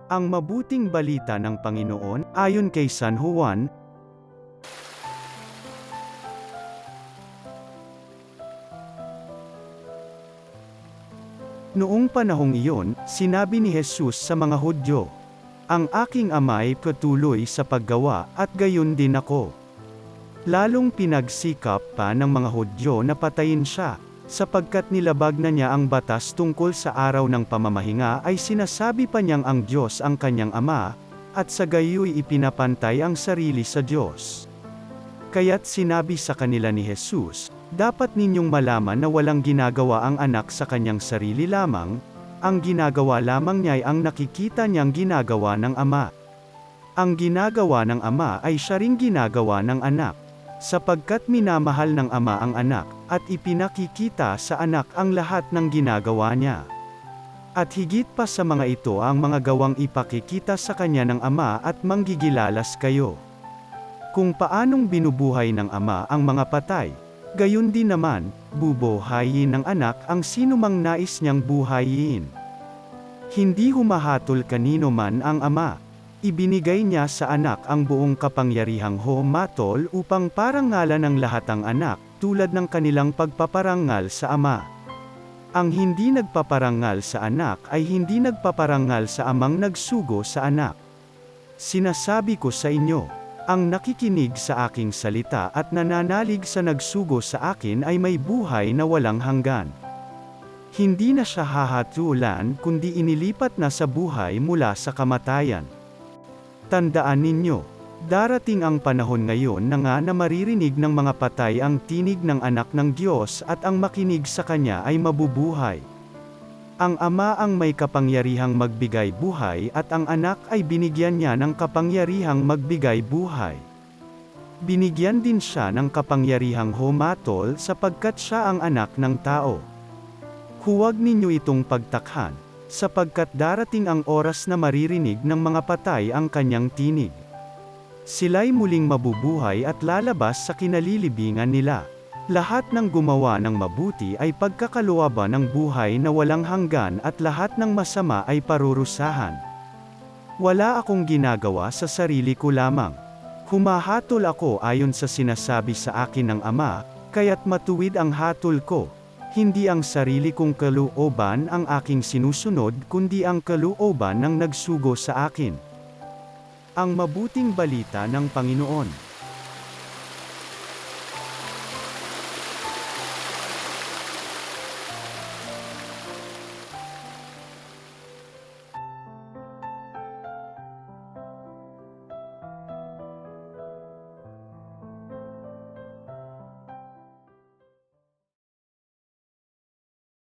Ang mabuting balita ng Panginoon, ayon kay San Juan. Noong panahong iyon, sinabi ni Jesus sa mga Hudyo, "Ang aking Ama ay patuloy sa paggawa, at gayon din ako." Lalong pinagsikap pa ng mga Hudyo na patayin siya, sapagkat nilabag na niya ang batas tungkol sa araw ng pamamahinga ay sinasabi pa niyang ang Diyos ang kanyang Ama, at sa gayoy ipinapantay ang sarili sa Diyos. Kaya't sinabi sa kanila ni Jesus, "Dapat ninyong malaman na walang ginagawa ang anak sa kanyang sarili lamang, ang ginagawa lamang niya ay ang nakikita niyang ginagawa ng Ama. Ang ginagawa ng Ama ay siya ring ginagawa ng anak, sapagkat minamahal ng Ama ang anak, at ipinakikita sa anak ang lahat ng ginagawa niya. At higit pa sa mga ito ang mga gawang ipakikita sa kanya ng Ama at manggigilalas kayo. Kung paanong binubuhay ng Ama ang mga patay, gayon din naman, bubuhayin ng anak ang sinumang nais niyang buhayin. Hindi humahatol kanino man ang Ama. Ibinigay niya sa anak ang buong kapangyarihang humatol upang parangalan ng lahat ang anak, tulad ng kanilang pagpaparangal sa Ama. Ang hindi nagpaparangal sa anak ay hindi nagpaparangal sa Amang nagsugo sa anak. Sinasabi ko sa inyo, ang nakikinig sa aking salita at nananalig sa nagsugo sa akin ay may buhay na walang hanggan. Hindi na siya hahatulan kundi inilipat na sa buhay mula sa kamatayan. Tandaan ninyo, darating ang panahon ngayon na nga na maririnig ng mga patay ang tinig ng anak ng Diyos at ang makinig sa kanya ay mabubuhay. Ang Ama ang may kapangyarihang magbigay buhay at ang anak ay binigyan niya ng kapangyarihang magbigay buhay. Binigyan din siya ng kapangyarihang humatol sapagkat siya ang anak ng tao. Huwag ninyo itong pagtakhan, sapagkat darating ang oras na maririnig ng mga patay ang kanyang tinig. Sila'y muling mabubuhay at lalabas sa kinalilibingan nila. Lahat ng gumawa ng mabuti ay pagkakaluwaban ng buhay na walang hanggan at lahat ng masama ay parurusahan. Wala akong ginagawa sa sarili ko lamang. Humahatol ako ayon sa sinasabi sa akin ng Ama, kaya't matuwid ang hatol ko. Hindi ang sarili kong kalooban ang aking sinusunod kundi ang kalooban ng nagsugo sa akin. Ang mabuting balita ng Panginoon.